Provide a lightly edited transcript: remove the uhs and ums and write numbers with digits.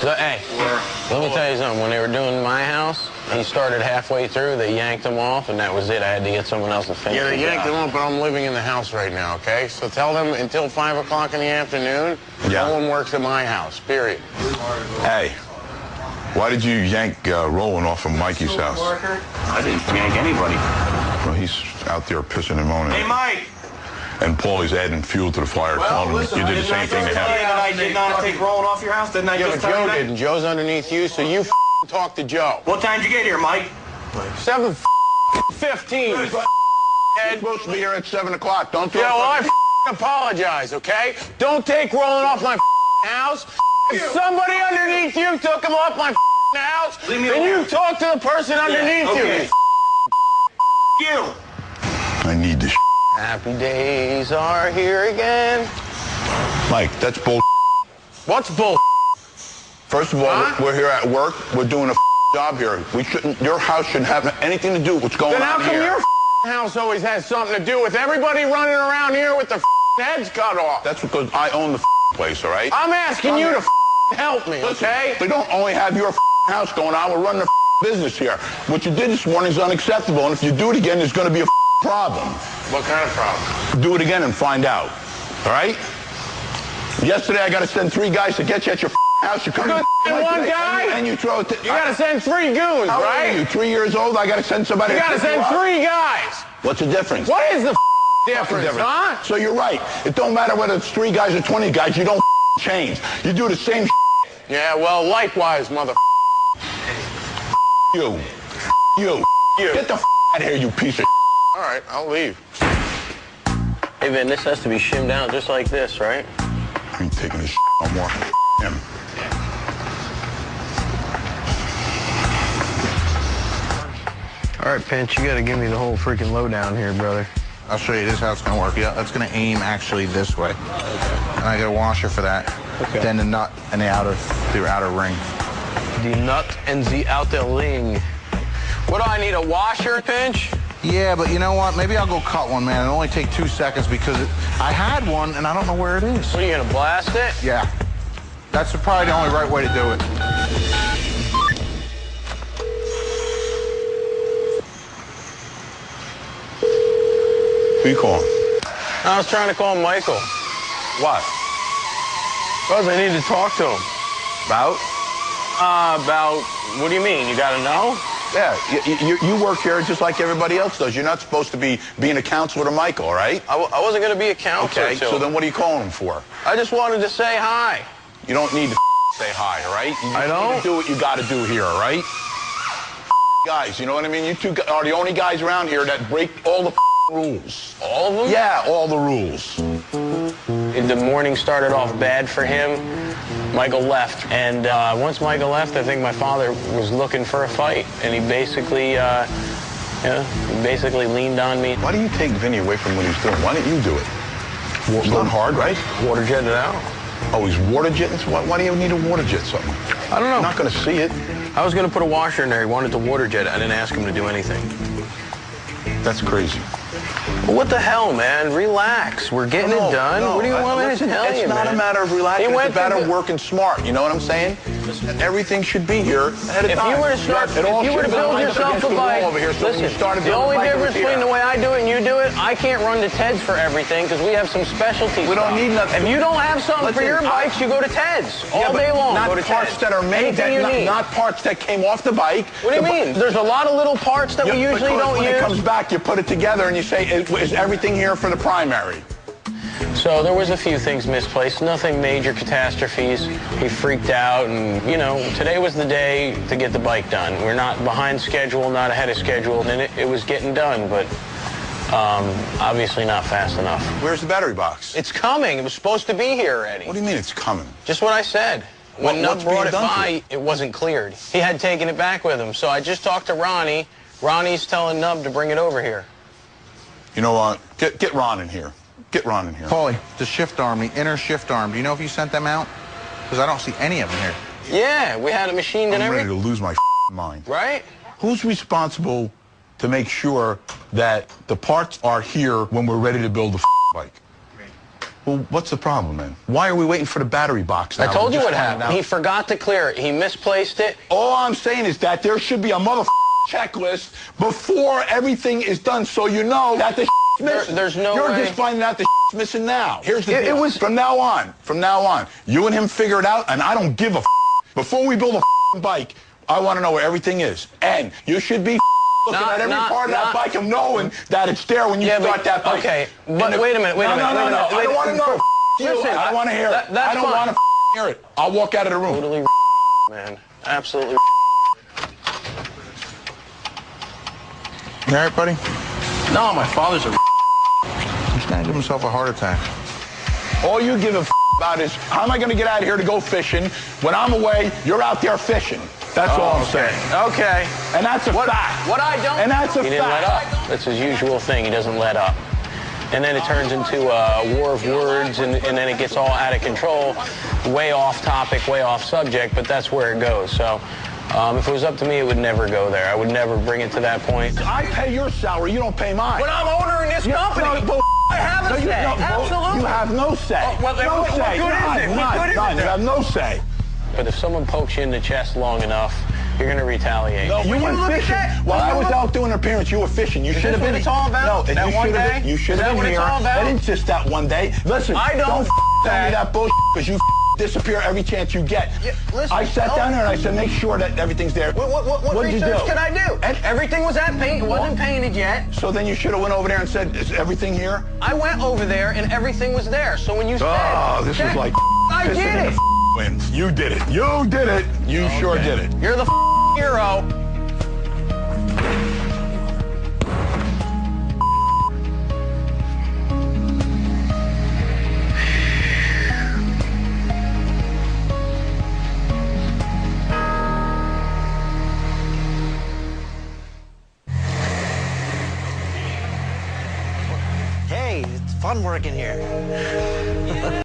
Hey, let me tell you something. When they were doing my house, he started halfway through, they yanked him off, and that was it. I had to get someone else to finish Yeah, they the yanked job. him off, but I'm living in the house right now, okay? So tell them until 5 o'clock in the afternoon, no one works at my house, period. Hey, why did you yank Roland off of Mikey's house? I didn't yank anybody. Well, he's out there pissing and moaning. Hey, Mike! And Paulie's adding fuel to the fire, telling him you did the same thing to him. I did not take Roland off your house, didn't I? Yeah, just but tell you Joe that? didn't. Joe's underneath you, so you talk to Joe. What time did you get here, Mike? 7:15. You're supposed to be here at 7 o'clock. Don't Yeah, well, I apologize, okay? Don't take Roland off my house. If somebody underneath you took him off my house, then you talk to the person underneath okay. you. I need this. Happy days are here again. Mike, that's bull. What's bull? First of all, Huh? we're here at work. We're doing a job here. We shouldn't. Your house shouldn't have anything to do with what's going Then how on come here. your house always has something to do with everybody running around here with their heads cut off? That's because I own the place, all right? I'm asking you to help me, Listen, okay? we don't only have your house going on. We're running a business here. What you did this morning is unacceptable, and if you do it again, there's going to be a problem. What kind of problem? Do it again and find out, all right? Yesterday, I got to send 3 guys to get you at your house. You come Good in one guy? and you throw it. You gotta send 3 goons, How old are right? you? 3 years old? I got to send somebody. You to gotta pick send up? 3 guys. What's the difference? What is the difference, huh? So you're right. It don't matter whether it's 3 guys or 20 guys. You don't change. You do the same. Yeah, well, likewise, mother. You. Get the out of here, you piece of. All right, I'll leave. Hey, Vin, this has to be shimmed out just like this, right? I ain't taking this no more. Him. All right, Pinch, you gotta give me the whole freaking lowdown here, brother. I'll show you. This is how it's going to work. Yeah, that's going to aim actually this way. And I got a washer for that. Okay. Then the nut and the outer ring. The nut and the outer ring. What do I need, a washer, Pinch? Yeah, but you know what? Maybe I'll go cut one, man. It'll only take 2 seconds because I had one and I don't know where it is. What, are you gonna blast it? Yeah. That's probably the only right way to do it. Who you calling? I was trying to call Michael. What? Because I need to talk to him. About? About, what do you mean? You gotta know? Yeah, you work here just like everybody else does. You're not supposed to be being a counselor to Michael, all right? I wasn't gonna be a counselor Okay, to so him. then what are you calling him for? I just wanted to say hi. You don't need to say hi, all right? You I just don't? need to do what you got to do here, all right? Guys, you know what I mean? You two are the only guys around here that break all the rules. All of them? Yeah, all the rules. The morning started off bad for him. Michael left, and once Michael left, I think my father was looking for a fight, and he basically, basically leaned on me. Why do you take Vinny away from what he's doing? Why didn't you do it? It's not hard, right? Water jetted out. Oh, he's water jetting? So why do you need a water jet something? I don't know. You're not going to see it. I was going to put a washer in there. He wanted to water jet it. I didn't ask him to do anything. That's crazy. Well, what the hell, man? Relax. We're getting it done. What do you want me to tell you, It's not man? a matter of relaxing. He It's went a matter to of the- working smart. You know what I'm saying? Everything should be here ahead of If time. you were to start, It all if you were to should have been build lined up yourself against a the wall bike, over here, so when you listen, started the building only the bike, it was difference between here. the way I do it and you do it, I can't run to Ted's for everything because we have some specialty We don't stuff. need nothing. If you don't have something for Listen, your bikes, you go to Ted's all day long. Not Go to parts Ted's. that are made, Anything you need. not parts that came off the bike. What do you mean? There's a lot of little parts that we Yeah, usually because don't when use. it comes back, you put it together and you say, is everything here for the primary? So there was a few things misplaced, nothing major catastrophes. He freaked out, and today was the day to get the bike done. We're not behind schedule, not ahead of schedule, and it was getting done, but obviously not fast enough. Where's the battery box? It's coming. It was supposed to be here already. What do you mean it's coming? Just what I said. When Nut what's brought being it done to by, it? it wasn't cleared. He had taken it back with him, so I just talked to Ronnie. Ronnie's telling Nub to bring it over here. You know what? Get Ron in here. Get Ron in here. Paulie, the shift arm, the inner shift arm. Do you know if you sent them out? Because I don't see any of them here. Yeah, we had it machined and I'm ready to everything. lose my mind. Right? Who's responsible to make sure that the parts are here when we're ready to build the bike? Well, what's the problem, man? Why are we waiting for the battery box now? I told you We're what just finding happened. out. He forgot to clear it. He misplaced it. All I'm saying is that there should be a checklist before everything is done, so you know that the missing. There's no You're way. just finding out the missing now. Here's the deal. It was from now on, you and him figure it out, and I don't give a before we build a bike, I want to know where everything is, and you should be looking at every part of that bike and knowing that it's there when you start that bike. Okay, but wait a minute. No, I don't want to know. Listen, I don't want to hear it. I don't want to hear it. I'll walk out of the room. Totally, man. Absolutely. You all right, buddy? No, my father's a He's gonna give himself a heart attack. All you give a about is, how am I going to get out of here to go fishing? When I'm away, you're out there fishing. That's all I'm saying. Okay. And that's a fact. What I don't... And that's a He didn't let fact. up. That's his usual thing. He doesn't let up. And then it turns into a war of words, and then it gets all out of control, way off topic, way off subject, but that's where it goes. So if it was up to me, it would never go there. I would never bring it to that point. I pay your salary, you don't pay mine. But I'm owner in this company. No, I have a say. Absolutely. You have no say. Well, then no what say. good is it? What good is None. it? You have no say. But if someone pokes you in the chest long enough, you're going to retaliate. No, you went look at fishing. that? While Will I you was look- out doing appearance, you were fishing. You should have what been. it's all about? No, That you one should have day? been. You should Is have that been what it's here. all about? I didn't just that one day. Listen, I don't tell me that bullshit because you disappear every chance you get. Yeah, listen, I sat down there and I said, make sure that everything's there. What did you research do? can I do? And Everything was at paint. It wasn't painted yet. so then you should have went over there and said, is everything here? I went over there and everything was there. So when you said, Oh, this is like I pissing did in it. the wind. You did it. You did it. You sure did it. You're the hero. Hey, it's fun working here.